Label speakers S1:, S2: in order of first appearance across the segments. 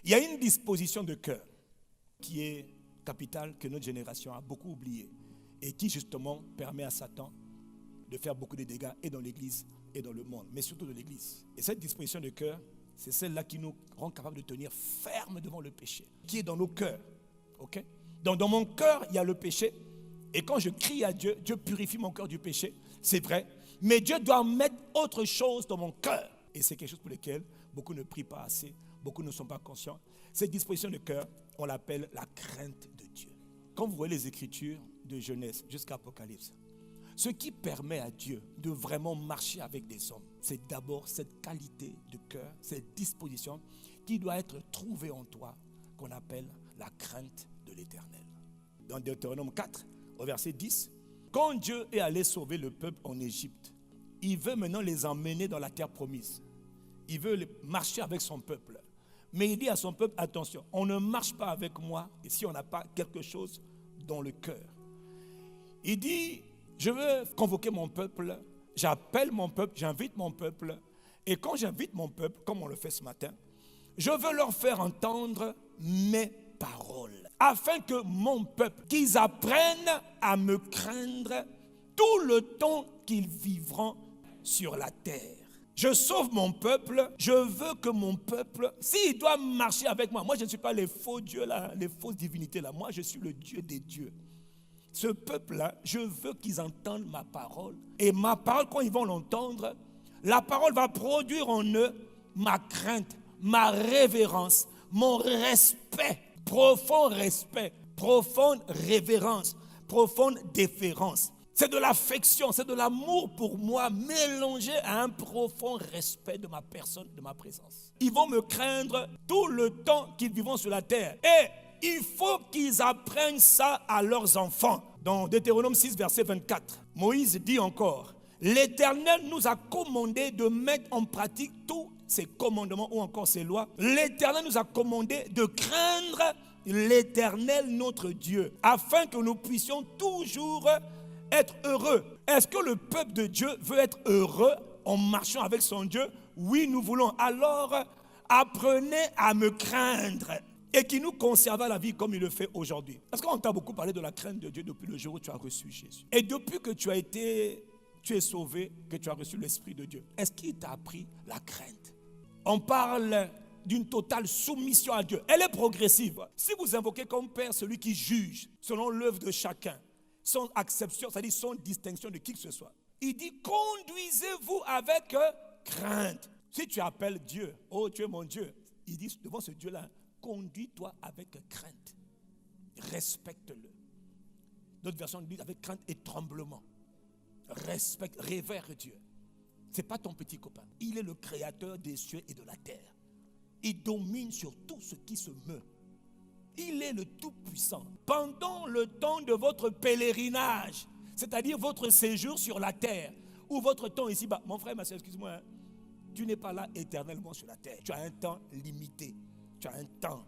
S1: Il y a une disposition de cœur qui est capitale, que notre génération a beaucoup oubliée et qui justement permet à Satan de faire beaucoup de dégâts et dans l'église et dans le monde, mais surtout dans l'église. Et cette disposition de cœur, c'est celle-là qui nous rend capables de tenir ferme devant le péché, qui est dans nos cœurs. Okay? Donc dans mon cœur, il y a le péché. Et quand je crie à Dieu, Dieu purifie mon cœur du péché. C'est vrai. Mais Dieu doit mettre autre chose dans mon cœur. Et c'est quelque chose pour lequel beaucoup ne prient pas assez. Beaucoup ne sont pas conscients. Cette disposition de cœur, on l'appelle la crainte de Dieu. Quand vous voyez les Écritures de Genèse jusqu'à Apocalypse, ce qui permet à Dieu de vraiment marcher avec des hommes, c'est d'abord cette qualité de cœur, cette disposition qui doit être trouvée en toi, qu'on appelle la crainte de l'Éternel. Dans Deutéronome 4, au verset 10, quand Dieu est allé sauver le peuple en Égypte, il veut maintenant les emmener dans la terre promise. Il veut marcher avec son peuple. Mais il dit à son peuple, attention, on ne marche pas avec moi si on n'a pas quelque chose dans le cœur. Il dit, je veux convoquer mon peuple, j'appelle mon peuple, j'invite mon peuple. Et quand j'invite mon peuple, comme on le fait ce matin, je veux leur faire entendre mes paroles. Afin que mon peuple, qu'ils apprennent à me craindre tout le temps qu'ils vivront sur la terre. Je sauve mon peuple, je veux que mon peuple, s'il doit marcher avec moi, moi je ne suis pas les faux dieux là, les fausses divinités là, moi je suis le Dieu des dieux. Ce peuple-là, je veux qu'ils entendent ma parole. Et ma parole, quand ils vont l'entendre, la parole va produire en eux ma crainte, ma révérence, mon respect, profond respect, profonde révérence, profonde déférence. C'est de l'affection, c'est de l'amour pour moi mélangé à un profond respect de ma personne, de ma présence. Ils vont me craindre tout le temps qu'ils vivront sur la terre. Et il faut qu'ils apprennent ça à leurs enfants. Dans Deutéronome 6, verset 24, Moïse dit encore, l'Éternel nous a commandé de mettre en pratique tous ses commandements ou encore ses lois. L'Éternel nous a commandé de craindre l'Éternel notre Dieu, afin que nous puissions toujours être heureux. Est-ce que le peuple de Dieu veut être heureux en marchant avec son Dieu? Oui, nous voulons. Alors, apprenez à me craindre et qui nous conserve la vie comme il le fait aujourd'hui. Parce qu'on t'a beaucoup parlé de la crainte de Dieu depuis le jour où tu as reçu Jésus. Et depuis que tu es sauvé, que tu as reçu l'Esprit de Dieu, est-ce qu'il t'a appris la crainte? On parle d'une totale soumission à Dieu. Elle est progressive. Si vous invoquez comme Père celui qui juge selon l'œuvre de chacun, sans acception, c'est-à-dire sans distinction de qui que ce soit. Il dit, conduisez-vous avec crainte. Si tu appelles Dieu, oh tu es mon Dieu, il dit devant ce Dieu-là, conduis-toi avec crainte. Respecte-le. D'autres versions disent avec crainte et tremblement. Respecte, révère Dieu. Ce n'est pas ton petit copain. Il est le créateur des cieux et de la terre. Il domine sur tout ce qui se meut. Il est le Tout-Puissant. Pendant le temps de votre pèlerinage, c'est-à-dire votre séjour sur la terre, ou votre temps ici-bas, mon frère, ma soeur, excuse-moi, hein, tu n'es pas là éternellement sur la terre. Tu as un temps limité. Tu as un temps.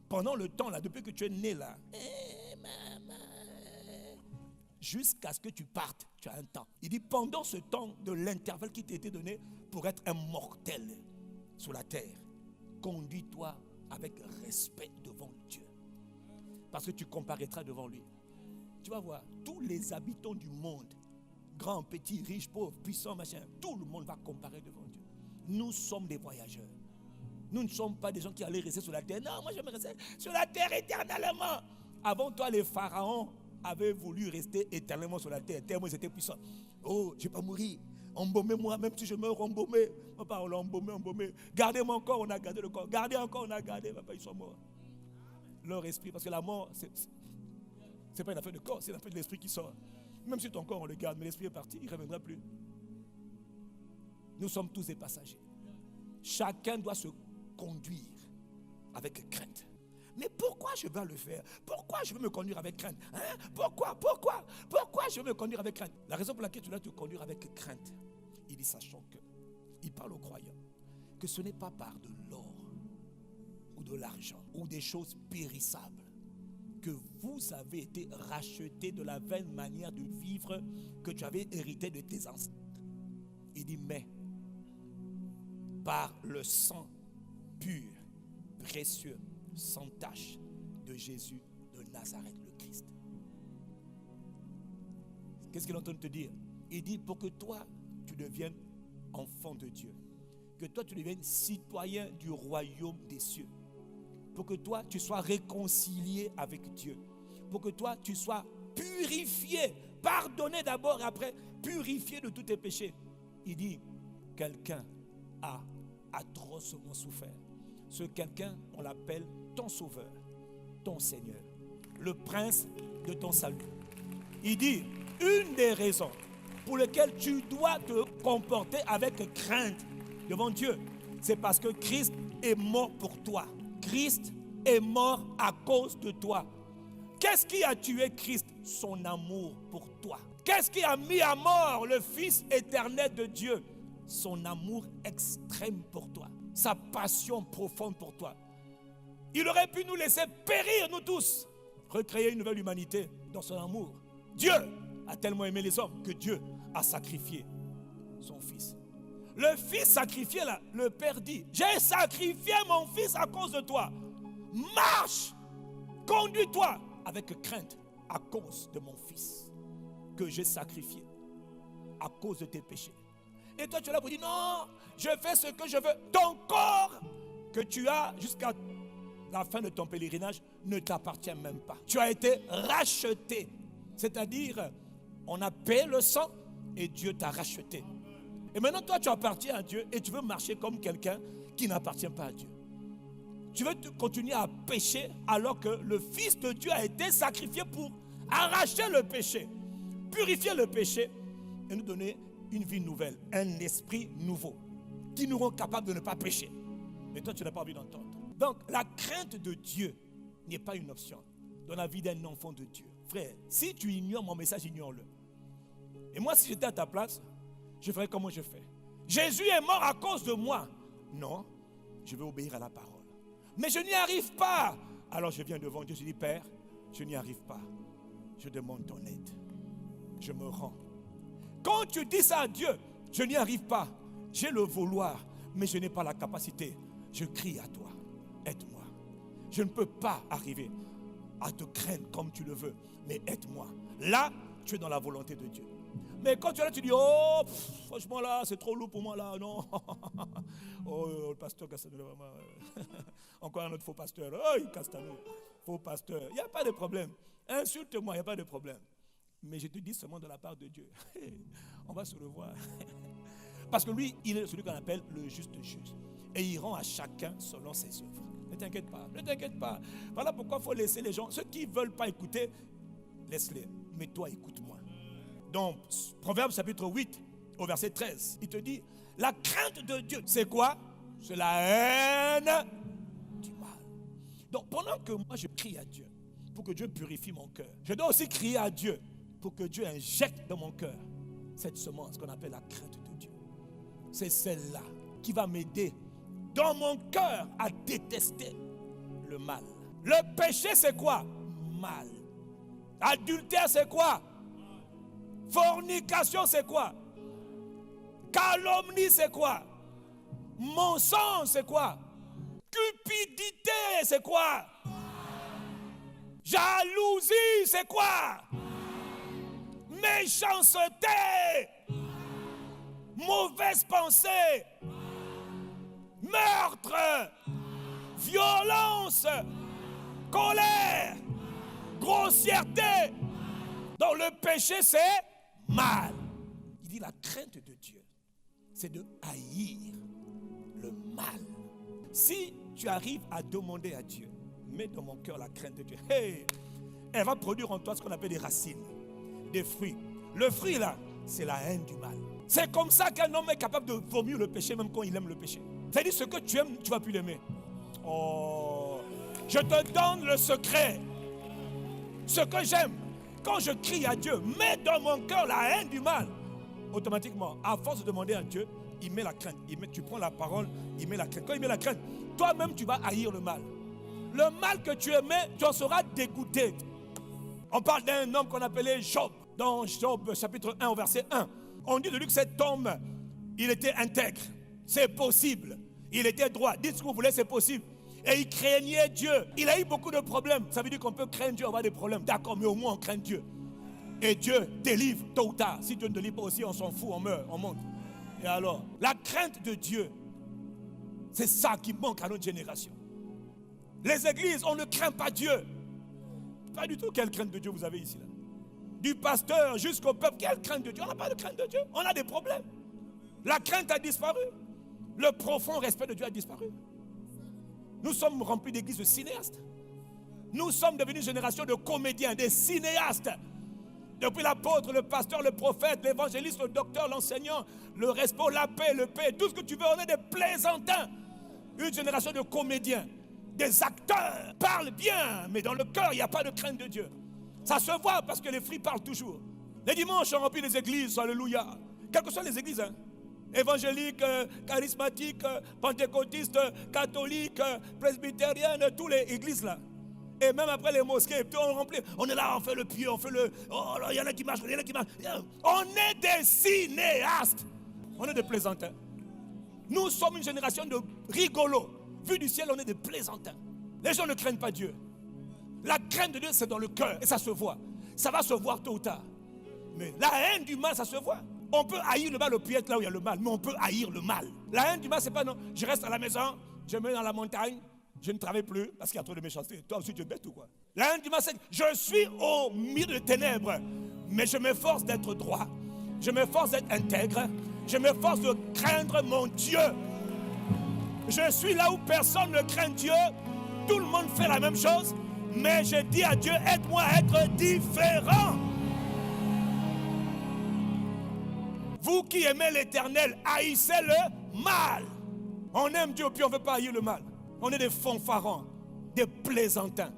S1: Pendant le temps, là, depuis que tu es né là, jusqu'à ce que tu partes, tu as un temps. Il dit, pendant ce temps de l'intervalle qui t'a été donné pour être un mortel sur la terre, conduis-toi avec respect devant Dieu. Parce que tu comparaîtras devant lui. Tu vas voir, tous les habitants du monde, grands, petits, riches, pauvres, puissants, machin, tout le monde va comparer devant Dieu. Nous sommes des voyageurs. Nous ne sommes pas des gens qui allaient rester sur la terre. Non, moi je vais rester sur la terre éternellement. Avant toi, les pharaons avaient voulu rester éternellement sur la terre. Tellement ils étaient puissants. Oh, je ne vais pas mourir. Embaumez-moi, même si je meurs, embaumé. On parle embaumé. Gardez mon corps, on a gardé le corps. Gardez encore, on a gardé. Papa, ils sont morts. Leur esprit, parce que la mort, c'est pas une affaire de corps, c'est une affaire de l'esprit qui sort. Même si ton corps, on le garde, mais l'esprit est parti, il ne reviendra plus. Nous sommes tous des passagers. Chacun doit se conduire avec crainte. Mais pourquoi je dois le faire? Pourquoi je veux me conduire avec crainte? Pourquoi je veux me conduire avec crainte? La raison pour laquelle tu dois te conduire avec crainte, il dit, sachant que, il parle aux croyants, que ce n'est pas par de l'or ou de l'argent ou des choses périssables que vous avez été rachetés de la vaine manière de vivre que tu avais hérité de tes ancêtres. Il dit, mais par le sang pur, précieux, sans tache, de Jésus de Nazareth, le Christ. Qu'est-ce qu'il est en train de te dire? Il dit pour que toi, tu deviennes enfant de Dieu. Que toi, tu deviennes citoyen du royaume des cieux. Pour que toi, tu sois réconcilié avec Dieu. Pour que toi, tu sois purifié, pardonné d'abord et après purifié de tous tes péchés. Il dit, quelqu'un a atrocement souffert. Ce quelqu'un, on l'appelle ton sauveur, ton Seigneur, le prince de ton salut. Il dit, une des raisons pour lesquelles tu dois te comporter avec crainte devant Dieu, c'est parce que Christ est mort pour toi. Christ est mort à cause de toi. Qu'est-ce qui a tué Christ? Son amour pour toi. Qu'est-ce qui a mis à mort le Fils éternel de Dieu? Son amour extrême pour toi. Sa passion profonde pour toi. Il aurait pu nous laisser périr, nous tous. Recréer une nouvelle humanité dans son amour. Dieu a tellement aimé les hommes que Dieu a sacrifié son Fils. Le Fils sacrifié là, le Père dit, j'ai sacrifié mon Fils à cause de toi. Marche, conduis-toi avec crainte à cause de mon Fils que j'ai sacrifié à cause de tes péchés. Et toi tu es là pour dire non, je fais ce que je veux. Ton corps que tu as jusqu'à la fin de ton pèlerinage ne t'appartient même pas. Tu as été racheté. C'est-à-dire, on a payé le sang et Dieu t'a racheté. Et maintenant toi tu appartiens à Dieu et tu veux marcher comme quelqu'un qui n'appartient pas à Dieu. Tu veux continuer à pécher alors que le Fils de Dieu a été sacrifié pour arracher le péché, purifier le péché et nous donner une vie nouvelle, un esprit nouveau qui nous rend capables de ne pas pécher. Mais toi, tu n'as pas envie d'entendre. Donc, la crainte de Dieu n'est pas une option dans la vie d'un enfant de Dieu. Frère, si tu ignores mon message, ignore-le. Et moi, si j'étais à ta place, je ferais comme je fais. Jésus est mort à cause de moi. Non, je vais obéir à la parole. Mais je n'y arrive pas. Alors je viens devant Dieu, je dis, Père, je n'y arrive pas. Je demande ton aide. Je me rends. Quand tu dis ça à Dieu, je n'y arrive pas. J'ai le vouloir, mais je n'ai pas la capacité. Je crie à toi, aide-moi. Je ne peux pas arriver à te craindre comme tu le veux, mais aide-moi. Là, tu es dans la volonté de Dieu. Mais quand tu es là, tu dis, oh, franchement là, c'est trop lourd pour moi là, non. Oh, le pasteur Castano, encore un autre faux pasteur. Oh, Castano, faux pasteur. Il n'y a pas de problème. Insulte-moi, il n'y a pas de problème. Mais je te dis seulement de la part de Dieu. On va se revoir. Parce que lui, il est celui qu'on appelle le juste juge. Et il rend à chacun selon ses œuvres. Ne t'inquiète pas, ne t'inquiète pas. Voilà pourquoi il faut laisser les gens, ceux qui ne veulent pas écouter, laisse-les. Mais toi, écoute-moi. Donc, Proverbe chapitre 8, au verset 13, il te dit, la crainte de Dieu, c'est quoi? C'est la haine du mal. Donc, pendant que moi, je crie à Dieu, pour que Dieu purifie mon cœur, je dois aussi crier à Dieu, pour que Dieu injecte dans mon cœur cette semence qu'on appelle la crainte de Dieu. C'est celle-là qui va m'aider dans mon cœur à détester le mal. Le péché, c'est quoi? Mal. Adultère, c'est quoi? Fornication, c'est quoi? Calomnie, c'est quoi? Mensonge, c'est quoi? Cupidité, c'est quoi? Jalousie, c'est quoi? Méchanceté, mauvaise pensée, meurtre, violence, colère, grossièreté. Donc le péché, c'est mal. Il dit la crainte de Dieu, c'est de haïr le mal. Si tu arrives à demander à Dieu, mets dans mon cœur la crainte de Dieu, hey, elle va produire en toi ce qu'on appelle des racines, des fruits. Le fruit là, c'est la haine du mal. C'est comme ça qu'un homme est capable de vomir le péché même quand il aime le péché. C'est-à-dire ce que tu aimes, tu ne vas plus l'aimer. Oh, je te donne le secret. Ce que j'aime, quand je crie à Dieu, mets dans mon cœur la haine du mal. Automatiquement, à force de demander à Dieu, il met la crainte. Tu prends la parole, il met la crainte. Quand il met la crainte, toi-même tu vas haïr le mal. Le mal que tu aimais, tu en seras dégoûté. On parle d'un homme qu'on appelait Job. Dans Job chapitre 1 au verset 1. On dit de lui que cet homme, il était intègre. C'est possible. Il était droit. Dites ce que vous voulez, c'est possible. Et il craignait Dieu. Il a eu beaucoup de problèmes. Ça veut dire qu'on peut craindre Dieu, avoir des problèmes. D'accord, mais au moins on craint Dieu. Et Dieu délivre tôt ou tard. Si Dieu ne délivre pas aussi, on s'en fout, on meurt, on monte. Et alors, la crainte de Dieu, c'est ça qui manque à notre génération. Les églises, on ne craint pas Dieu. Pas du tout. Quelle crainte de Dieu vous avez ici là? Du pasteur jusqu'au peuple, quelle crainte de Dieu? On n'a pas de crainte de Dieu. On a des problèmes. La crainte a disparu. Le profond respect de Dieu a disparu. Nous sommes remplis d'églises de cinéastes. Nous sommes devenus une génération de comédiens, des cinéastes. Depuis l'apôtre, le pasteur, le prophète, l'évangéliste, le docteur, l'enseignant, le respect, la paix, le paix, tout ce que tu veux, on est des plaisantins. Une génération de comédiens, des acteurs, parlent bien, mais dans le cœur, il n'y a pas de crainte de Dieu. Ça se voit parce que les fruits parlent toujours. Les dimanches sont remplis des églises, alléluia. Quelles que soient les églises, hein. Évangéliques, charismatiques, pentecôtistes, catholiques, presbytériennes, toutes les églises là. Et même après les mosquées, tout on remplit. On est là, on fait le pied, on fait le... Oh là, il y en a qui marchent, il y en a qui marchent. On est des cinéastes. On est des plaisantins. Nous sommes une génération de rigolos. Vu du ciel, on est des plaisantins. Les gens ne craignent pas Dieu. La crainte de Dieu, c'est dans le cœur. Et ça se voit. Ça va se voir tôt ou tard. Mais la haine du mal, ça se voit. On peut haïr le mal au pied là où il y a le mal. Mais on peut haïr le mal. La haine du mal, c'est pas non. Je reste à la maison, je me mets dans la montagne, je ne travaille plus parce qu'il y a trop de méchanceté. Toi aussi, tu es bête ou quoi? La haine du mal, c'est je suis au milieu de ténèbres. Mais je m'efforce d'être droit. Je m'efforce d'être intègre. Je m'efforce de craindre mon Dieu. Je suis là où personne ne craint Dieu. Tout le monde fait la même chose. Mais je dis à Dieu, aide-moi à être différent. Vous qui aimez l'Éternel, haïssez le mal. On aime Dieu, puis on ne veut pas haïr le mal. On est des fanfarons, des plaisantins.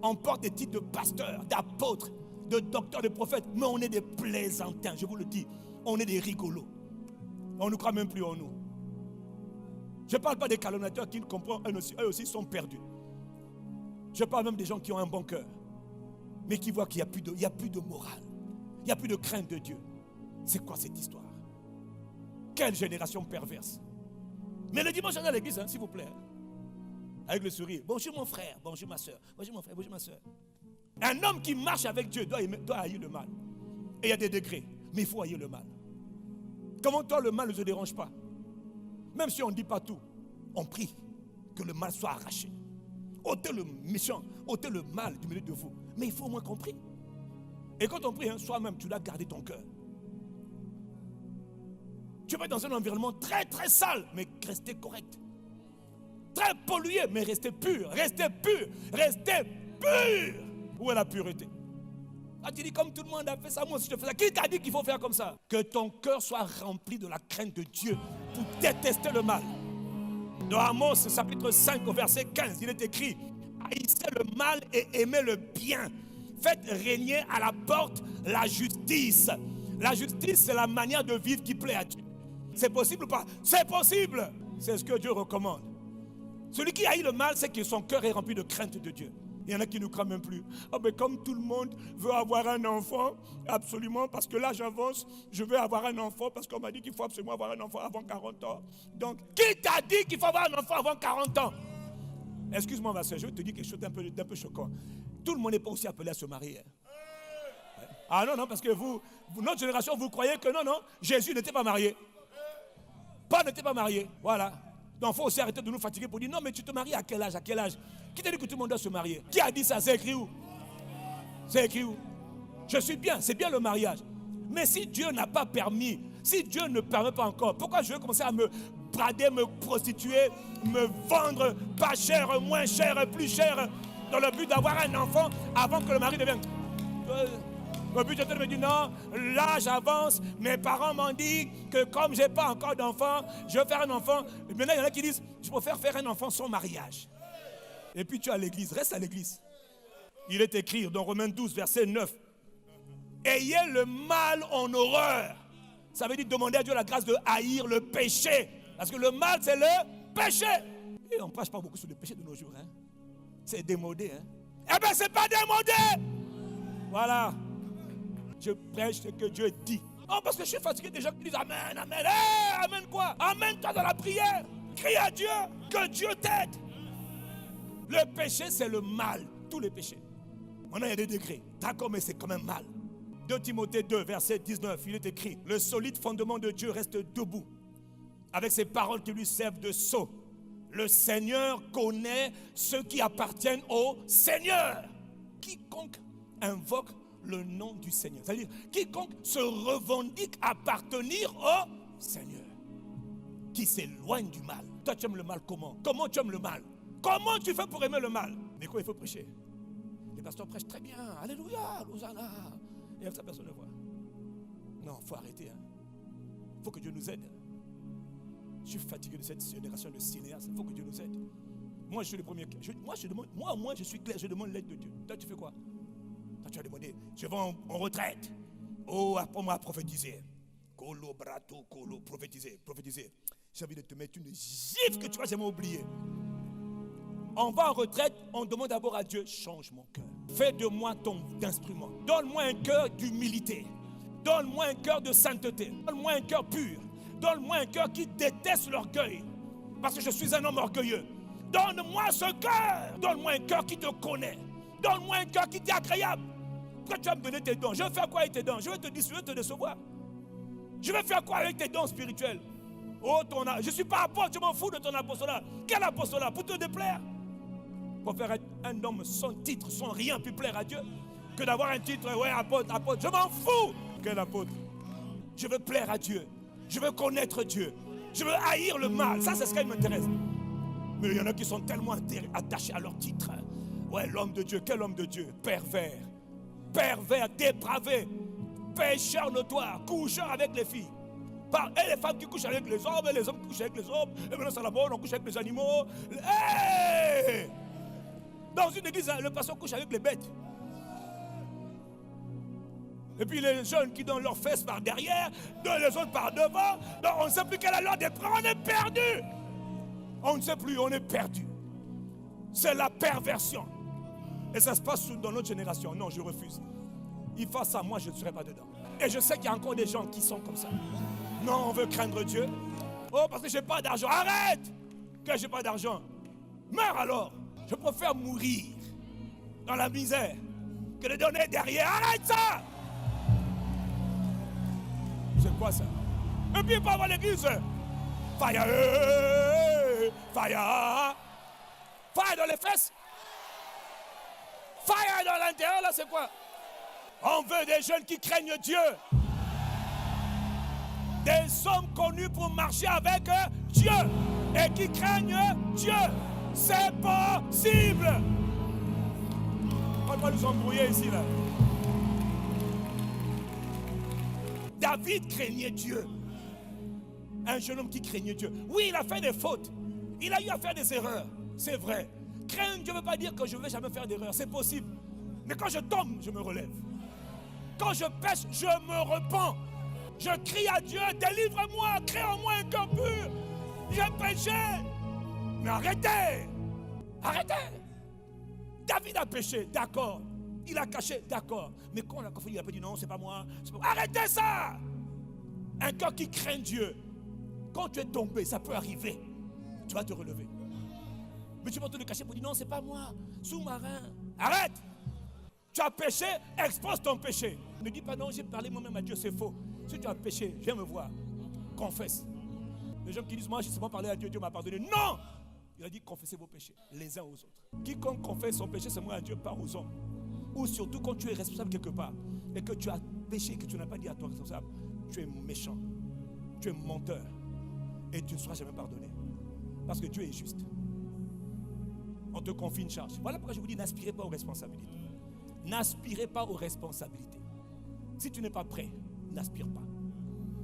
S1: On porte des titres de pasteur, d'apôtre, de docteur, de prophète. Mais on est des plaisantins, je vous le dis. On est des rigolos. On ne croit même plus en nous. Je ne parle pas des calomniateurs qui ne comprennent, eux aussi sont perdus. Je parle même des gens qui ont un bon cœur, mais qui voient qu'il n'y a plus de morale. Il n'y a plus de crainte de Dieu. C'est quoi cette histoire? Quelle génération perverse. Mais le dimanche, on est à l'église, hein, s'il vous plaît. Avec le sourire. Bonjour mon frère, bonjour ma soeur. Bonjour mon frère, bonjour ma soeur. Un homme qui marche avec Dieu doit haïr le mal. Et il y a des degrés, mais il faut haïr le mal. Comment toi le mal ne te dérange pas? Même si on ne dit pas tout, on prie que le mal soit arraché. Ôtez le méchant, ôtez le mal du milieu de vous. Mais il faut au moins qu'on prie. Et quand on prie, hein, soi-même, tu dois garder ton cœur. Tu peux être dans un environnement très très sale, mais rester correct. Très pollué, mais rester pur. Rester pur. Rester pur. Où est la pureté? Ah, tu dis comme tout le monde a fait ça, moi aussi je fais ça. Qui t'a dit qu'il faut faire comme ça? Que ton cœur soit rempli de la crainte de Dieu pour détester le mal. Dans Amos chapitre 5 au verset 15, il est écrit: haïssez le mal et aimez le bien. Faites régner à la porte la justice. La justice, c'est la manière de vivre qui plaît à Dieu. C'est possible ou pas? C'est possible. C'est ce que Dieu recommande. Celui qui haït le mal, c'est que son cœur est rempli de crainte de Dieu. Il y en a qui ne croient même plus. Oh, mais comme tout le monde veut avoir un enfant, absolument, parce que là j'avance, je veux avoir un enfant, parce qu'on m'a dit qu'il faut absolument avoir un enfant avant 40 ans. Donc, qui t'a dit qu'il faut avoir un enfant avant 40 ans? Excuse-moi ma soeur, je vais te dire quelque chose d'un peu choquant. Tout le monde n'est pas aussi appelé à se marier. Ah non, parce que vous, notre génération, vous croyez que non, Jésus n'était pas marié. Paul n'était pas marié, voilà. Donc il faut aussi arrêter de nous fatiguer pour dire non mais tu te maries à quel âge? À quel âge? Qui t'a dit que tout le monde doit se marier? Qui a dit ça? C'est écrit où? C'est écrit où? Je suis bien, c'est bien le mariage. Mais si Dieu n'a pas permis, si Dieu ne permet pas encore, pourquoi je vais commencer à me brader, me prostituer, me vendre pas cher, moins cher, plus cher, dans le but d'avoir un enfant avant que le mari devienne... Le but de me dire non, l'âge avance, mes parents m'ont dit que comme je n'ai pas encore d'enfant, je vais faire un enfant. Et maintenant, il y en a qui disent, je préfère faire un enfant sans mariage. Et puis tu es à l'église, reste à l'église. Il est écrit dans Romains 12, verset 9. Ayez le mal en horreur. Ça veut dire demander à Dieu la grâce de haïr le péché. Parce que le mal, c'est le péché. Et on ne passe pas beaucoup sur le péché de nos jours. Hein. C'est démodé. Hein. Eh bien, ce n'est pas démodé. Voilà. Je prêche ce que Dieu dit. Oh, parce que je suis fatigué des gens qui disent Amen, Amen. Amen quoi? Amen toi dans la prière. Crie à Dieu, que Dieu t'aide. Le péché, c'est le mal. Tous les péchés. Maintenant, il y a des degrés. D'accord, mais c'est quand même mal. 2 Timothée 2, verset 19, il est écrit: le solide fondement de Dieu reste debout, avec ses paroles qui lui servent de sceau. Le Seigneur connaît ceux qui appartiennent au Seigneur. Quiconque invoque le nom du Seigneur, c'est-à-dire quiconque se revendique appartenir au Seigneur, qui s'éloigne du mal. Toi, tu aimes le mal comment? Comment tu aimes le mal? Comment tu fais pour aimer le mal? Mais quoi, il faut prêcher. Les pasteurs prêchent très bien. Alléluia, Hosanna. Et ça, personne ne voit. Non, il faut arrêter. Il faut que Dieu nous aide. Je suis fatigué de cette génération de cinéastes. Il faut que Dieu nous aide. Moi, je suis le premier. Moi, je suis clair. Je demande l'aide de Dieu. Toi, tu fais quoi? Toi, tu as demandé. Je vais en retraite. Oh, apprends-moi à prophétiser. Colo, brato, colo, prophétiser. J'ai envie de te mettre une gifle que tu vas jamais oublier. On va en retraite, on demande d'abord à Dieu: change mon cœur. Fais de moi ton instrument. Donne-moi un cœur d'humilité. Donne-moi un cœur de sainteté. Donne-moi un cœur pur. Donne-moi un cœur qui déteste l'orgueil. Parce que je suis un homme orgueilleux. Donne-moi ce cœur. Donne-moi un cœur qui te connaît. Donne-moi un cœur qui t'est agréable. Pourquoi tu vas me donner tes dons? Je vais faire quoi avec tes dons? Je vais te décevoir, te décevoir. Je vais faire quoi avec tes dons spirituels? Oh, je ne suis pas apôtre, je m'en fous de ton apostolat. Quel apostolat? Pour te déplaire? Pour faire être un homme sans titre, sans rien, puis plaire à Dieu, que d'avoir un titre, ouais, apôtre, je m'en fous. Quel apôtre? Je veux plaire à Dieu. Je veux connaître Dieu. Je veux haïr le mal. Ça, c'est ce qui m'intéresse. Mais il y en a qui sont tellement attachés à leur titre. Ouais, l'homme de Dieu. Quel homme de Dieu? Pervers. Pervers, dépravé. Pécheur notoire. Coucheur avec les filles. Et les femmes qui couchent avec les hommes, et les hommes qui couchent avec les hommes. Et maintenant, c'est la mode, on couche avec les animaux. Hey! Dans une église, le pasteur couche avec les bêtes. Et puis les jeunes qui donnent leurs fesses par derrière, les autres par devant. Donc on ne sait plus quelle est l'heure d'être. On est perdu. On ne sait plus, on est perdu. C'est la perversion. Et ça se passe dans notre génération. Non, je refuse. Il fasse ça, moi je ne serai pas dedans. Et je sais qu'il y a encore des gens qui sont comme ça. Non, on veut craindre Dieu. Oh, parce que je n'ai pas d'argent. Arrête! Que je n'ai pas d'argent. Meurs alors. Je préfère mourir dans la misère que de donner derrière. Arrête ça! C'est quoi ça? Et puis il faut avoir l'église. Fire! Fire! Fire dans les fesses! Fire dans l'intérieur, là c'est quoi? On veut des jeunes qui craignent Dieu. Des hommes connus pour marcher avec Dieu et qui craignent Dieu. C'est possible. On va nous embrouiller ici là. David craignait Dieu. Un jeune homme qui craignait Dieu. Oui, il a fait des fautes. Il a eu à faire des erreurs. C'est vrai. Craindre Dieu ne veut pas dire que je ne vais jamais faire d'erreur. C'est possible. Mais quand je tombe, je me relève. Quand je pêche, je me repens. Je crie à Dieu: délivre-moi, crée en moi un cœur pur. J'ai péché. Mais arrêtez. Arrêtez. David a péché, d'accord. Il a caché, d'accord. Mais quand on a confondé, il a pas dit non, c'est pas moi. Arrêtez ça. Un cœur qui craint Dieu. Quand tu es tombé, ça peut arriver. Tu vas te relever. Mais tu vas te le cacher pour dire non, c'est pas moi. Sous-marin. Arrête. Tu as péché, expose ton péché. Ne dis pas non, j'ai parlé moi-même à Dieu, c'est faux. Si tu as péché, viens me voir. Confesse. Les gens qui disent moi, je sais pas parler à Dieu, Dieu m'a pardonné. Non. Il a dit confessez vos péchés, les uns aux autres. Quiconque confesse son péché, c'est moi à Dieu, pas aux hommes. Ou surtout quand tu es responsable quelque part et que tu as péché, que tu n'as pas dit à toi responsable, tu es méchant, tu es menteur et tu ne seras jamais pardonné. Parce que Dieu est juste. On te confie une charge. Voilà pourquoi je vous dis n'aspirez pas aux responsabilités. N'aspirez pas aux responsabilités. Si tu n'es pas prêt, n'aspire pas.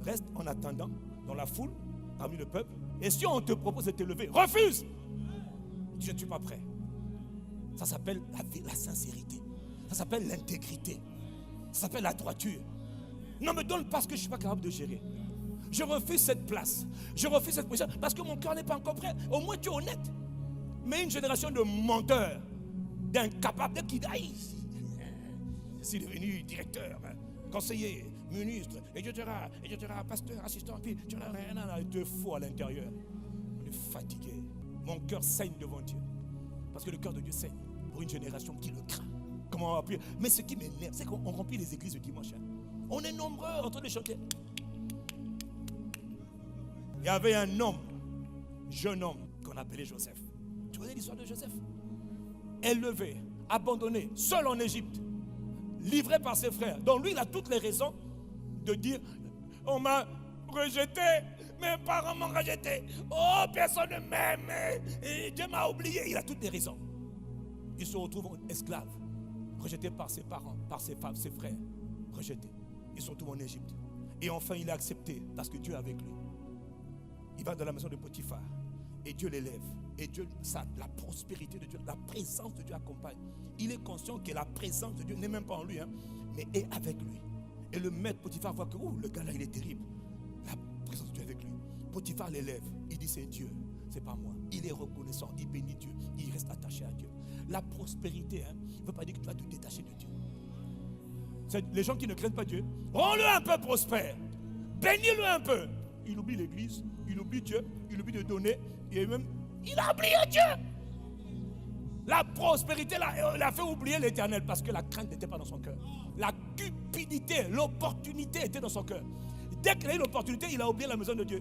S1: Reste en attendant dans la foule, parmi le peuple. Et si on te propose de t'élever, refuse. Je ne suis pas prêt. Ça s'appelle la sincérité. Ça s'appelle l'intégrité. Ça s'appelle la droiture. Ne me donne pas ce que je ne suis pas capable de gérer. Je refuse cette place. Je refuse cette position parce que mon cœur n'est pas encore prêt. Au moins tu es honnête. Mais une génération de menteurs, d'incapables, qui disent je suis devenu directeur, conseiller, ministre, etc., pasteur, assistant, puis tu n'as rien à te fous à l'intérieur. On est fatigué. Mon cœur saigne devant Dieu. Parce que le cœur de Dieu saigne pour une génération qui le craint. Comment on va prier? Mais ce qui m'énerve, c'est qu'on remplit les églises le dimanche. On est nombreux en train de chanter. Il y avait un homme, jeune homme, qu'on appelait Joseph. Tu connais l'histoire de Joseph? Élevé, abandonné, seul en Égypte, livré par ses frères. Donc lui, il a toutes les raisons de dire, on m'a rejeté, mes parents m'ont rejeté, oh, personne ne m'aime, et Dieu m'a oublié. Il a toutes les raisons. Il se retrouve esclave, rejeté par ses parents, par ses femmes, ses frères, rejeté. Il se retrouve en Égypte. Et enfin, il est accepté parce que Dieu est avec lui. Il va dans la maison de Potiphar et Dieu l'élève. Et Dieu, ça, la prospérité de Dieu, la présence de Dieu accompagne. Il est conscient que la présence de Dieu n'est même pas en lui, mais est avec lui. Et le maître Potiphar voit que le gars là, il est terrible. La présence de Dieu est avec lui. Potiphar l'élève. Il dit, c'est Dieu, c'est pas moi. Il est reconnaissant, il bénit Dieu, il reste attaché à Dieu. La prospérité ne veut pas dire que tu vas te détacher de Dieu. Les gens qui ne craignent pas Dieu, rends-le un peu prospère, bénis-le un peu. Il oublie l'église, il oublie Dieu, il oublie de donner, et même, il a oublié Dieu. La prospérité l'a fait oublier l'Éternel parce que la crainte n'était pas dans son cœur. La cupidité, l'opportunité était dans son cœur. Dès qu'il a eu l'opportunité, il a oublié la maison de Dieu.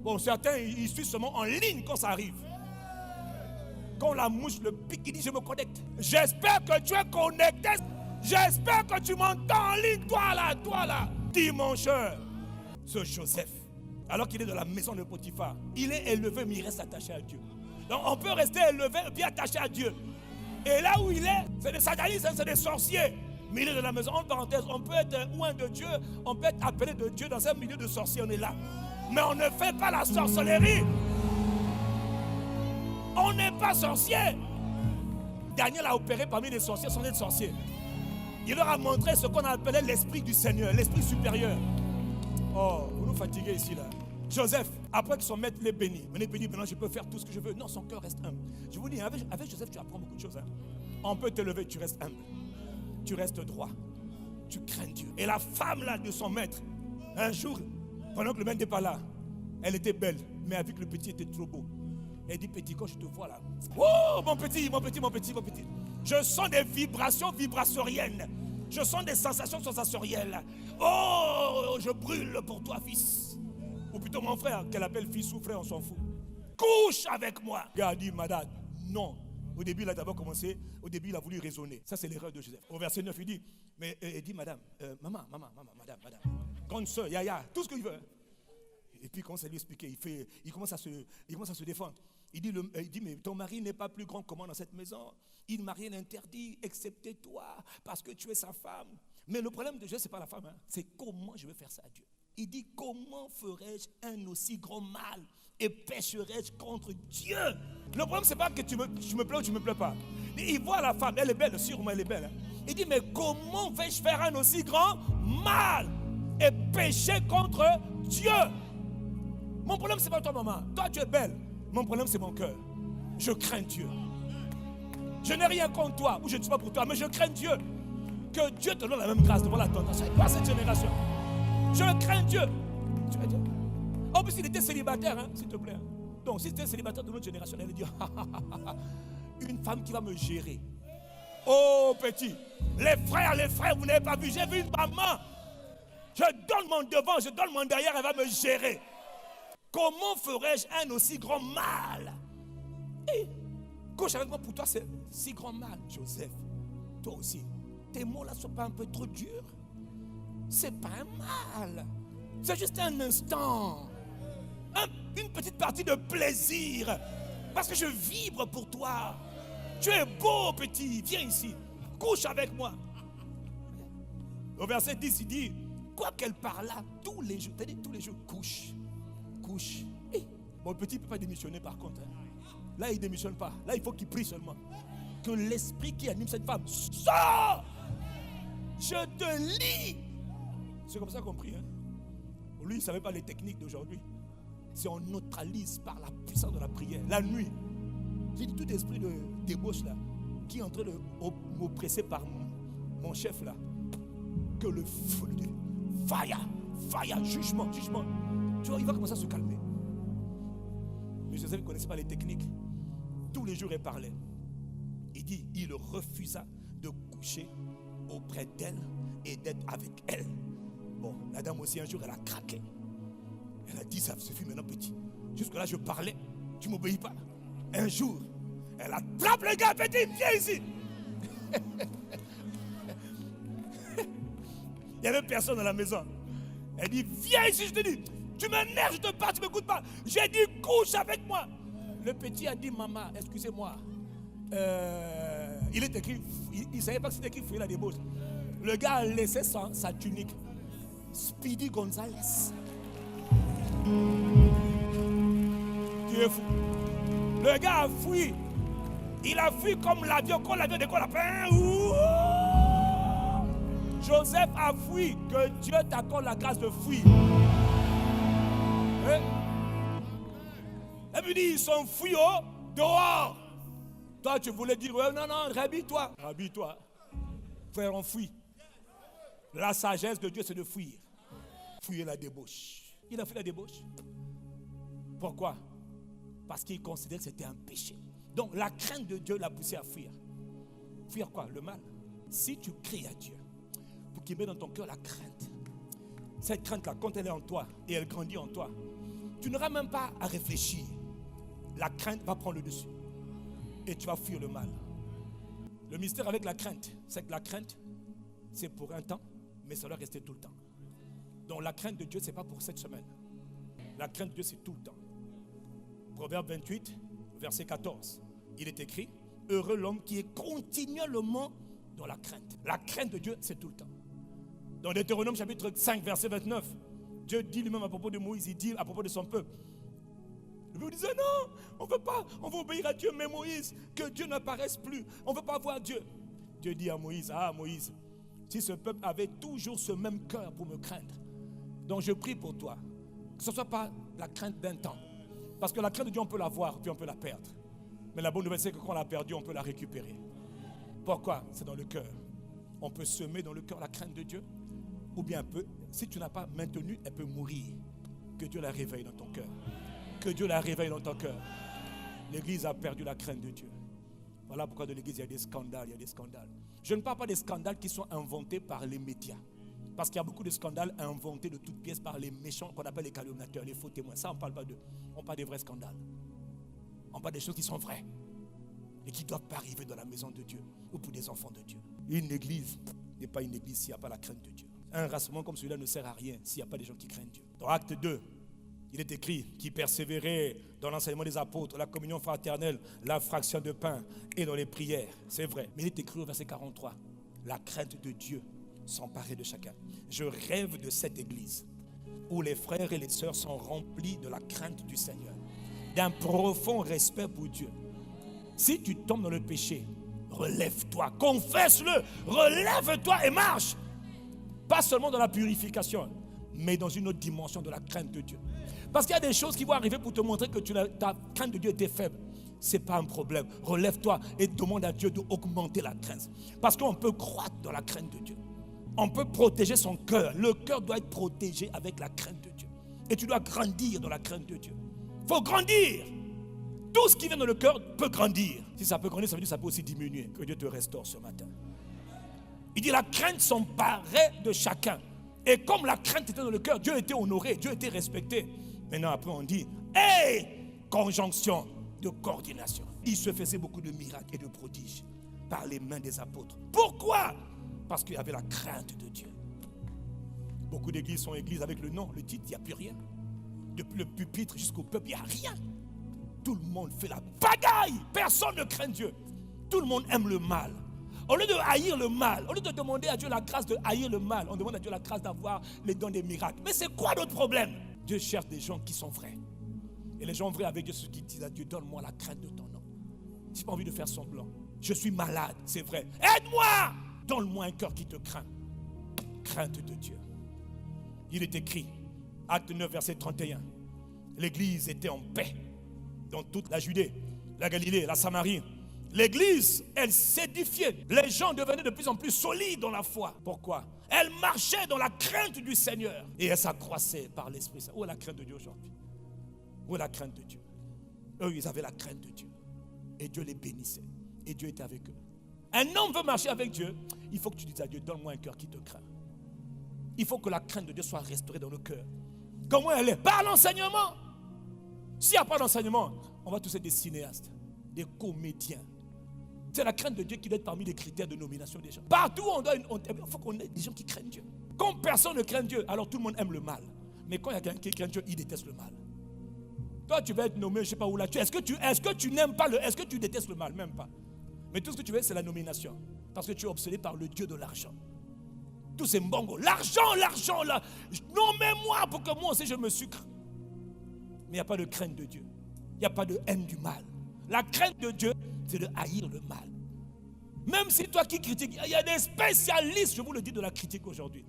S1: Bon, certains, ils suivent seulement en ligne quand ça arrive. Quand la mouche le pique, il dit, je me connecte. J'espère que tu es connecté. J'espère que tu m'entends en ligne, toi là. Dimancheur. Ce Joseph, alors qu'il est dans la maison de Potiphar, il est élevé, mais il reste attaché à Dieu. Donc on peut rester élevé et puis attaché à Dieu. Et là où il est, c'est des satanistes, c'est des sorciers. Mais il est dans la maison, en parenthèse, on peut être loin de Dieu, on peut être appelé de Dieu dans un milieu de sorciers, on est là. Mais on ne fait pas la sorcellerie. On n'est pas sorcier. Daniel a opéré parmi les sorciers sans être sorcier. Il leur a montré ce qu'on appelait l'esprit du Seigneur, l'esprit supérieur. Oh, vous nous fatiguez ici là. Joseph, après que son maître l'ait béni, maintenant je peux faire tout ce que je veux. Non, son cœur reste humble. Je vous dis, avec Joseph, tu apprends beaucoup de choses. On peut t'élever, tu restes humble. Tu restes droit. Tu crains Dieu. Et la femme là de son maître, un jour, pendant que le maître n'était pas là, elle était belle, mais avec le petit était trop beau. Elle dit, petit, quand je te vois là, oh mon petit. Je sens des vibrations vibratoriennes. Je sens des sensations sensorielles. Oh, je brûle pour toi, fils. Ou plutôt mon frère, qu'elle appelle fils ou frère, on s'en fout. Couche avec moi. Il a dit, madame, non. Au début, il a d'abord commencé, au début, il a voulu raisonner. Ça, c'est l'erreur de Joseph. Au verset 9, il dit, il dit, madame, madame, grande soeur, yaya, tout ce qu'il veut. Et puis, il commence à lui expliquer, il commence à se défendre. Il dit, mais ton mari n'est pas plus grand que moi dans cette maison. Il m'a rien interdit, excepté toi, parce que tu es sa femme. Mais le problème de Dieu, ce n'est pas la femme, c'est comment je vais faire ça à Dieu. Il dit, comment ferais-je un aussi grand mal et pécherais-je contre Dieu? Le problème, ce n'est pas que tu me plais ou tu ne me plais pas. Il voit la femme, elle est belle, sûrement elle est belle. Il dit, mais comment vais-je faire un aussi grand mal et pécher contre Dieu? Mon problème, ce n'est pas toi, maman. Toi, tu es belle. Mon problème, c'est mon cœur. Je crains Dieu. Je n'ai rien contre toi, ou je ne suis pas pour toi, mais je crains Dieu. Que Dieu te donne la même grâce devant la tentation. Pas cette génération. Je crains Dieu. Tu vas dire. En plus, il était célibataire, s'il te plaît. Donc, si c'était célibataire de notre génération, elle allait dire, une femme qui va me gérer. Oh, petit. Les frères, vous n'avez pas vu. J'ai vu une maman. Je donne mon devant, je donne mon derrière, elle va me gérer. Comment ferais-je un aussi grand mal? Et couche avec moi, pour toi, c'est si grand mal. Joseph, toi aussi, tes mots là ne sont pas un peu trop durs? C'est pas un mal. C'est juste un instant. Une petite partie de plaisir. Parce que je vibre pour toi. Tu es beau, petit. Viens ici. Couche avec moi. Au verset 10, il dit, quoi qu'elle parla tous les jours, c'est-à-dire tous les jours, couche. Bon, le petit ne peut pas démissionner par contre. Là, il ne démissionne pas. Là, il faut qu'il prie seulement. Que l'esprit qui anime cette femme sort. Je te lis. C'est comme ça qu'on prie. Lui, il ne savait pas les techniques d'aujourd'hui. C'est on neutralise par la puissance de la prière. La nuit, j'ai dit tout esprit de débauche là, qui est en train de m'oppresser par mon chef là. Que le feu de fire, jugement. Tu vois, il va commencer à se calmer. Mais Joseph ne connaissait pas les techniques. tous les jours elle parlait. Il dit, il refusa de coucher auprès d'elle et d'être avec elle. Bon, la dame aussi un jour elle a craqué. Elle a dit, ça suffit maintenant petit. Jusque là je parlais, tu ne m'obéis pas. Un jour, elle attrape le gars, elle dit, viens ici. Il n'y avait personne dans la maison. Elle dit, viens ici, je te dis. Tu m'énerves, je te parle, tu ne m'écoutes pas. J'ai dit, couche avec moi. Le petit a dit, maman, excusez-moi. Il est écrit, il ne savait pas que c'était écrit fouiller la débauche. Le gars a laissé sa tunique. Speedy Gonzalez. Tu es fou. Le gars a fui. Il a fui comme l'avion, quand l'avion décolle à peine. Joseph a fui. Que Dieu t'accorde la grâce de fuir. Et puis dit, ils sont fuis dehors. Toi, tu voulais dire, non, rhabille-toi. Rhabille-toi. Frère, on fuit. La sagesse de Dieu, c'est de fuir. Fuyer la débauche. Il a fui la débauche. Pourquoi? Parce qu'il considérait que c'était un péché. Donc, la crainte de Dieu l'a poussé à fuir. Fuir quoi? Le mal. Si tu cries à Dieu pour qu'il mette dans ton cœur la crainte, cette crainte-là, quand elle est en toi et elle grandit en toi, tu n'auras même pas à réfléchir. La crainte va prendre le dessus. Et tu vas fuir le mal. Le mystère avec la crainte, c'est que la crainte, c'est pour un temps, mais ça doit rester tout le temps. Donc la crainte de Dieu, ce n'est pas pour cette semaine. La crainte de Dieu, c'est tout le temps. Proverbe 28, verset 14. Il est écrit, heureux l'homme qui est continuellement dans la crainte. La crainte de Dieu, c'est tout le temps. Dans Deutéronome chapitre 5, verset 29, Dieu dit lui-même à propos de Moïse, il dit à propos de son peuple, vous disait non, on ne veut pas, on veut obéir à Dieu, mais Moïse, que Dieu n'apparaisse plus, on ne veut pas voir Dieu. Dieu dit à Moïse, Moïse, si ce peuple avait toujours ce même cœur pour me craindre, donc je prie pour toi, que ce ne soit pas la crainte d'un temps, parce que la crainte de Dieu on peut la voir, puis on peut la perdre, mais la bonne nouvelle c'est que quand on l'a perdue, on peut la récupérer. Pourquoi? C'est dans le cœur. On peut semer dans le cœur la crainte de Dieu, ou bien si tu n'as pas maintenu, elle peut mourir. Que Dieu la réveille dans ton cœur. Que Dieu la réveille dans ton cœur. L'église a perdu la crainte de Dieu. Voilà pourquoi dans l'église il y a des scandales, Je ne parle pas des scandales qui sont inventés par les médias. Parce qu'il y a beaucoup de scandales inventés de toutes pièces par les méchants qu'on appelle les calomniateurs, les faux témoins. Ça on ne parle pas d'eux. On parle des vrais scandales. On parle des choses qui sont vraies et qui ne doivent pas arriver dans la maison de Dieu ou pour des enfants de Dieu. Une église n'est pas une église s'il n'y a pas la crainte de Dieu. Un rassemblement comme celui-là ne sert à rien s'il n'y a pas des gens qui craignent Dieu. Dans Acte 2, il est écrit qui persévérait dans l'enseignement des apôtres, la communion fraternelle, la fraction de pain et dans les prières. C'est vrai. Mais il est écrit au verset 43, la crainte de Dieu s'emparait de chacun. Je rêve de cette église où les frères et les sœurs sont remplis de la crainte du Seigneur, d'un profond respect pour Dieu. Si tu tombes dans le péché, relève-toi, confesse-le, relève-toi et marche. Pas seulement dans la purification, mais dans une autre dimension de la crainte de Dieu. Parce qu'il y a des choses qui vont arriver pour te montrer que ta crainte de Dieu était faible. Ce n'est pas un problème. Relève-toi et demande à Dieu d'augmenter la crainte. Parce qu'on peut croître dans la crainte de Dieu. On peut protéger son cœur. Le cœur doit être protégé avec la crainte de Dieu. Et tu dois grandir dans la crainte de Dieu. Il faut grandir. Tout ce qui vient dans le cœur peut grandir. Si ça peut grandir, ça veut dire que ça peut aussi diminuer. Que Dieu te restaure ce matin. Il dit la crainte s'emparait de chacun. Et comme la crainte était dans le cœur, Dieu était honoré, Dieu était respecté. Maintenant après on dit, conjonction de coordination. Il se faisait beaucoup de miracles et de prodiges par les mains des apôtres. Pourquoi? Parce qu'il y avait la crainte de Dieu. Beaucoup d'églises sont églises avec le nom, le titre, il n'y a plus rien. Depuis le pupitre jusqu'au peuple, il n'y a rien. Tout le monde fait la bagaille. Personne ne craint Dieu. Tout le monde aime le mal. Au lieu de haïr le mal, au lieu de demander à Dieu la grâce de haïr le mal, on demande à Dieu la grâce d'avoir les dons des miracles. Mais c'est quoi notre problème? Dieu cherche des gens qui sont vrais. Et les gens vrais avec Dieu, ceux qui disent à Dieu, donne-moi la crainte de ton nom. Je n'ai pas envie de faire semblant. Je suis malade, c'est vrai. Aide-moi! Donne-moi un cœur qui te craint. Crainte de Dieu. Il est écrit, Acte 9, verset 31. L'église était en paix dans toute la Judée, la Galilée, la Samarie. L'église, elle s'édifiait. Les gens devenaient de plus en plus solides dans la foi. Pourquoi? Elle marchait dans la crainte du Seigneur. Et elle s'accroissait par l'Esprit Saint. Où est la crainte de Dieu aujourd'hui? Où est la crainte de Dieu? Eux, ils avaient la crainte de Dieu. Et Dieu les bénissait. Et Dieu était avec eux. Un homme veut marcher avec Dieu. Il faut que tu dises à Dieu, donne-moi un cœur qui te craint. Il faut que la crainte de Dieu soit restaurée dans nos cœurs. Comment elle est? Par l'enseignement. S'il n'y a pas d'enseignement, on va tous être des cinéastes, des comédiens. C'est la crainte de Dieu qui doit être parmi les critères de nomination des gens. Partout, il faut qu'on ait des gens qui craignent Dieu. Quand personne ne craint Dieu, alors tout le monde aime le mal. Mais quand il y a quelqu'un qui craint Dieu, il déteste le mal. Toi, tu vas être nommé, je ne sais pas où là. Est-ce que tu n'aimes pas est-ce que tu détestes le mal? Même pas. Mais tout ce que tu veux, c'est la nomination. Parce que tu es obsédé par le Dieu de l'argent. Tous ces mbongos. L'argent, là. Nommez-moi pour que moi aussi je me sucre. Mais il n'y a pas de crainte de Dieu. Il n'y a pas de haine du mal. La crainte de Dieu, c'est de haïr le mal. Même si toi qui critiques, il y a des spécialistes, je vous le dis, de la critique aujourd'hui.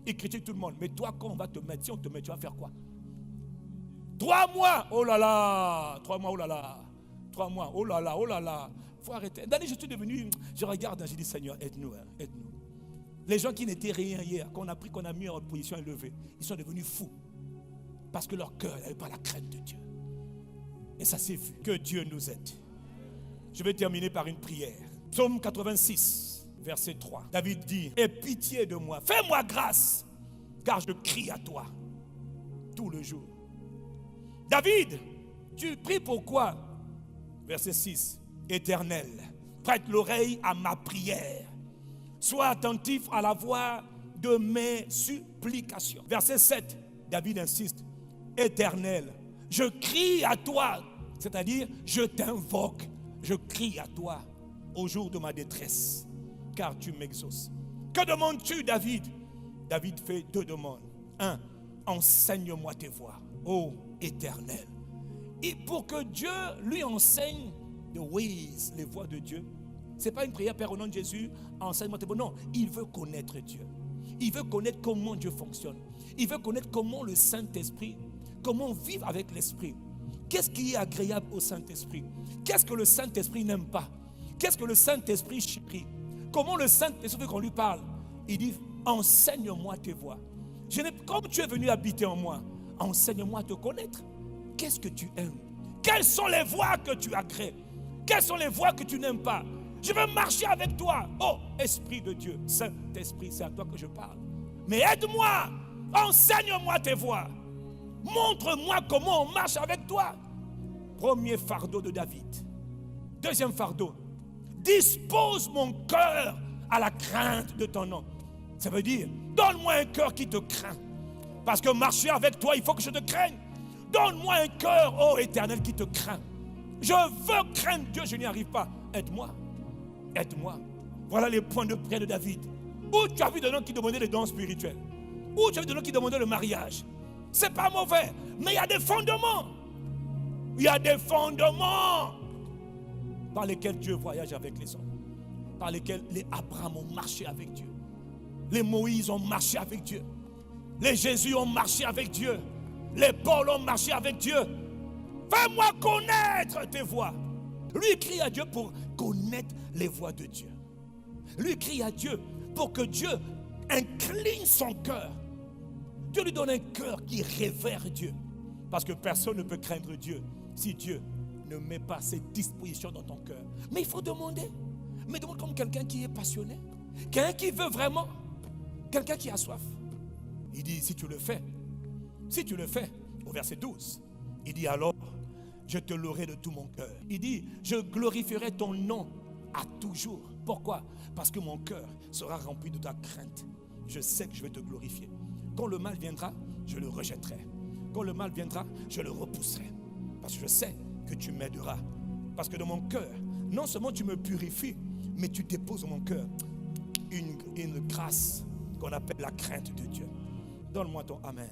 S1: Ils critiquent tout le monde. Mais toi, quand on va te mettre, si on te met, tu vas faire quoi? 3 mois, oh là là. 3 mois, oh là là. 3 mois, oh là là, oh là là. Il faut arrêter. D'ailleurs, je suis devenu, je regarde, j'ai dit, Seigneur, aide-nous, aide-nous. Les gens qui n'étaient rien hier, qu'on a mis en position élevée, ils sont devenus fous. Parce que leur cœur n'avait pas la crainte de Dieu. Et ça s'est vu. Que Dieu nous aide. Je vais terminer par une prière. Psaume 86, verset 3. David dit, aie pitié de moi, fais-moi grâce, car je crie à toi tout le jour. David, tu pries pourquoi? Verset 6. Éternel, prête l'oreille à ma prière. Sois attentif à la voix de mes supplications. Verset 7. David insiste. Éternel, je crie à toi. C'est-à-dire, je t'invoque. Je crie à toi au jour de ma détresse, car tu m'exauces. Que demandes-tu, David? David fait 2 demandes. 1. Enseigne-moi tes voies, ô Éternel. Et pour que Dieu lui enseigne the ways, les voies de Dieu, ce n'est pas une prière, Père, au nom de Jésus, enseigne-moi tes voies. Non, il veut connaître Dieu. Il veut connaître comment Dieu fonctionne. Il veut connaître comment le Saint-Esprit, comment vivre avec l'Esprit. Qu'est-ce qui est agréable au Saint-Esprit? Qu'est-ce que le Saint-Esprit n'aime pas? Qu'est-ce que le Saint-Esprit chérit? Comment le Saint-Esprit veut qu'on lui parle? Il dit, enseigne-moi tes voies. Comme tu es venu habiter en moi, enseigne-moi à te connaître. Qu'est-ce que tu aimes? Quelles sont les voies que tu agrées? Quelles sont les voies que tu n'aimes pas? Je veux marcher avec toi. Oh, Esprit de Dieu, Saint-Esprit, c'est à toi que je parle. Mais aide-moi, enseigne-moi tes voies. Montre-moi comment on marche avec toi. Premier fardeau de David. Deuxième fardeau. Dispose mon cœur à la crainte de ton nom. Ça veut dire, donne-moi un cœur qui te craint. Parce que marcher avec toi, il faut que je te craigne. Donne-moi un cœur, ô Éternel, qui te craint. Je veux craindre Dieu, je n'y arrive pas. Aide-moi. Aide-moi. Voilà les points de prière de David. Où tu as vu des gens qui demandaient les dons spirituels? Où tu as vu des gens qui demandaient le mariage? C'est pas mauvais, mais il y a des fondements. Il y a des fondements par lesquels Dieu voyage avec les hommes. Par lesquels les Abraham ont marché avec Dieu. Les Moïse ont marché avec Dieu. Les Jésus ont marché avec Dieu. Les Paul ont marché avec Dieu. Fais-moi connaître tes voies. Lui crie à Dieu pour connaître les voies de Dieu. Lui crie à Dieu pour que Dieu incline son cœur. Dieu lui donne un cœur qui révère Dieu. Parce que personne ne peut craindre Dieu si Dieu ne met pas ses dispositions dans ton cœur. Mais il faut demander. Mais demande comme quelqu'un qui est passionné. Quelqu'un qui veut vraiment. Quelqu'un qui a soif. Il dit, si tu le fais, au verset 12, il dit alors, je te louerai de tout mon cœur. Il dit, je glorifierai ton nom à toujours. Pourquoi? Parce que mon cœur sera rempli de ta crainte. Je sais que je vais te glorifier. Quand le mal viendra, je le rejetterai. Quand le mal viendra, je le repousserai. Parce que je sais que tu m'aideras. Parce que dans mon cœur, non seulement tu me purifies, mais tu déposes dans mon cœur une grâce qu'on appelle la crainte de Dieu. Donne-moi ton Amen.